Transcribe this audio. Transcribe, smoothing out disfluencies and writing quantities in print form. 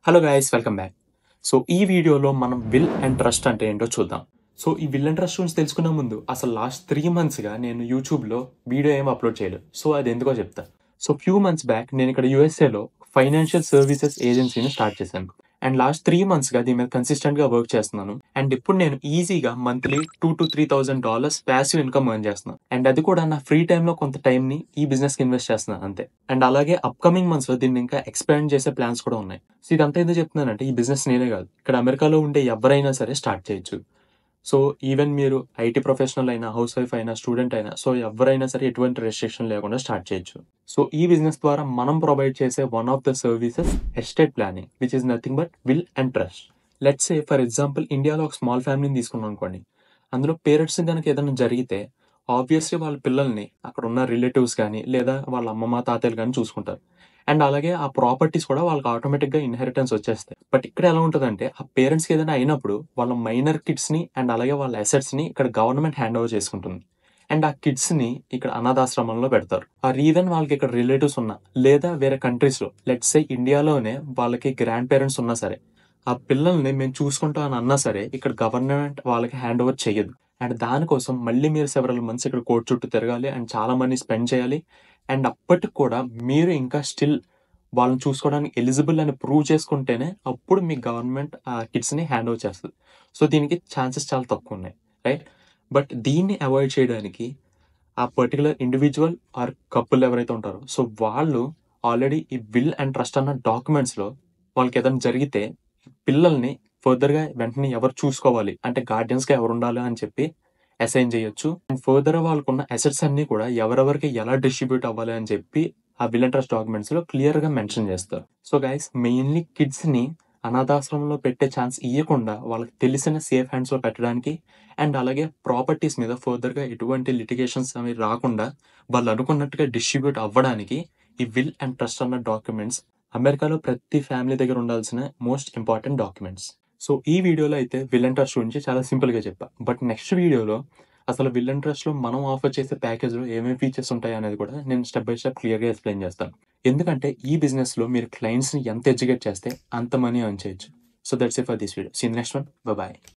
Hello guys, welcome back. So ఈ వీడియోలో మనం విల్ అండ్ ట్రస్ట్ అంటే ఏంటో చూద్దాం. సో ఈ విల్ అండ్ ట్రస్ట్ గురించి తెలుసుకునే ముందు అసలు లాస్ట్ 3 మంత్స్గా నేను యూట్యూబ్లో వీడియో ఏం అప్లోడ్ చేయలేదు. సో అది ఎందుకో చెప్తా. సో ఫ్యూ మంత్స్ బ్యాక్ నేను ఇక్కడ యూఎస్ఏలో ఫైనాన్షియల్ సర్వీసెస్ ఏజెన్సీని స్టార్ట్ చేశాను. అండ్ లాస్ట్ 3 మంత్స్గా దీని మీద కన్సిస్టెంట్గా వర్క్ చేస్తున్నాను. అండ్ ఇప్పుడు నేను ఈజీగా monthly $2,000 to $3,000 passive income earn చేస్తున్నాను. అండ్ అది కూడా నా ఫ్రీ టైంలో కొంత టైంని ఈ బిజినెస్కి ఇన్వెస్ట్ చేస్తున్నాను అంతే. అండ్ అలాగే అప్కమింగ్ మంత్స్లో దీన్ని ఇంకా ఎక్స్పాండ్ చేసే ప్లాన్స్ కూడా ఉన్నాయి. సో ఇదంతా ఎందుకు చెప్తున్నానంటే ఈ బిజినెస్ నేనే కాదు, ఇక్కడ అమెరికాలో ఉండే ఎవరైనా సరే స్టార్ట్ చేయొచ్చు. సో ఈవెన్ మీరు ఐటీ ప్రొఫెషనల్ అయినా, హౌస్ వైఫ్ అయినా, స్టూడెంట్ అయినా, సో ఎవరైనా సరే ఎటువంటి రెస్ట్రిక్షన్ లేకుండా స్టార్ట్ చేయొచ్చు. సో ఈ బిజినెస్ ద్వారా మనం ప్రొవైడ్ చేసే one of the services estate planning, which is nothing but will and trust. Let's say for example ఇండియాలో ఒక స్మాల్ ఫ్యామిలీని తీసుకున్నాం అనుకోండి. అందులో పేరెంట్స్ కనుక ఏదైనా జరిగితే ఆబ్వియస్లీ వాళ్ళ పిల్లల్ని అక్కడ ఉన్న రిలేటివ్స్ కానీ లేదా వాళ్ళ అమ్మమ్మ తాతయ్యలు కానీ చూసుకుంటారు. అండ్ అలాగే ఆ ప్రాపర్టీస్ కూడా వాళ్ళకి ఆటోమేటిక్గా ఇన్హెరిటెన్స్ వచ్చేస్తాయి. బట్ ఇక్కడ ఎలా ఉంటుందంటే ఆ పేరెంట్స్కి ఏదైనా అయినప్పుడు వాళ్ళ మైనర్ కిడ్స్ని అండ్ అలాగే వాళ్ళ అసెట్స్ని ఇక్కడ గవర్నమెంట్ హ్యాండ్ ఓవర్ చేసుకుంటుంది. అండ్ ఆ కిడ్స్ని ఇక్కడ అనాథాశ్రమంలో పెడతారు. ఆర్ ఈవెన్ వాళ్ళకి ఇక్కడ రిలేటివ్స్ ఉన్నా లేదా వేరే కంట్రీస్లో, లెట్స్ సే ఇండియాలోనే వాళ్ళకి గ్రాండ్ పేరెంట్స్ ఉన్నా సరే, ఆ పిల్లల్ని మేము చూసుకుంటాం అని అన్నా సరే ఇక్కడ గవర్నమెంట్ వాళ్ళకి హ్యాండ్ ఓవర్ చేయదు. అండ్ దానికోసం మళ్ళీ మీరు సెవరల్ మంత్స్ ఇక్కడ కోర్టు చుట్టూ తిరగాలి అండ్ చాలా మనీ స్పెండ్ చేయాలి. అండ్ అప్పటికి కూడా మీరు ఇంకా స్టిల్ వాళ్ళని చూసుకోవడానికి ఎలిజిబుల్ అని ప్రూవ్ చేసుకుంటేనే అప్పుడు మీ గవర్నమెంట్ ఆ కిడ్స్ని హ్యాండ్ ఓవర్ చేస్తుంది. సో దీనికి ఛాన్సెస్ చాలా తక్కువ ఉన్నాయి, రైట్? బట్ దీన్ని అవాయిడ్ చేయడానికి ఆ పర్టికులర్ ఇండివిజువల్ ఆర్ కపుల్ ఎవరైతే ఉంటారో సో వాళ్ళు ఆల్రెడీ ఈ విల్ అండ్ ట్రస్ట్ అన్న డాక్యుమెంట్స్లో వాళ్ళకి ఏదైనా జరిగితే పిల్లల్ని ఫర్దర్గా వెంటనే ఎవరు చూసుకోవాలి అంటే గార్డియన్స్గా ఎవరు ఉండాలి అని చెప్పి అసైన్ చేయొచ్చు. అండ్ ఫర్దర్ వాళ్ళకున్న అసెట్స్ అన్ని కూడా ఎవరెవరికి ఎలా డిస్ట్రిబ్యూట్ అవ్వాలి అని చెప్పి ఆ విల్ అండ్ ట్రస్ట్ డాక్యుమెంట్స్లో క్లియర్గా మెన్షన్ చేస్తారు. సో గైస్, మెయిన్లీ కిడ్స్ని అనాథాశ్రమంలో పెట్టే ఛాన్స్ ఇవ్వకుండా వాళ్ళకి తెలిసిన సేఫ్ హ్యాండ్స్లో పెట్టడానికి అండ్ అలాగే ప్రాపర్టీస్ మీద ఫర్దర్గా ఎటువంటి లిటిగేషన్స్ అవి రాకుండా వాళ్ళు అనుకున్నట్టుగా డిస్ట్రిబ్యూట్ అవ్వడానికి ఈ విల్ అండ్ ట్రస్ట్ అన్న డాక్యుమెంట్స్ అమెరికాలో ప్రతి ఫ్యామిలీ దగ్గర ఉండాల్సిన మోస్ట్ ఇంపార్టెంట్ డాక్యుమెంట్స్. సో ఈ వీడియోలో అయితే విల్ అండ్ ట్రస్ట్ గురించి చాలా సింపుల్గా చెప్పా. బట్ నెక్స్ట్ వీడియోలో అసలు విల్ అండ్ ట్రస్ట్లో మనం ఆఫర్ చేసే ప్యాకేజ్లో ఏమేమి ఫీచర్స్ ఉంటాయి అనేది కూడా నేను స్టెప్ బై స్టెప్ క్లియర్గా ఎక్స్ప్లెయిన్ చేస్తాను. ఎందుకంటే ఈ బిజినెస్లో మీరు క్లయింట్స్ని ఎంత ఎడ్యుకేట్ చేస్తే అంత మనీ ఎర్న్ చేయొచ్చు. So that's it for this video. See next one. Bye.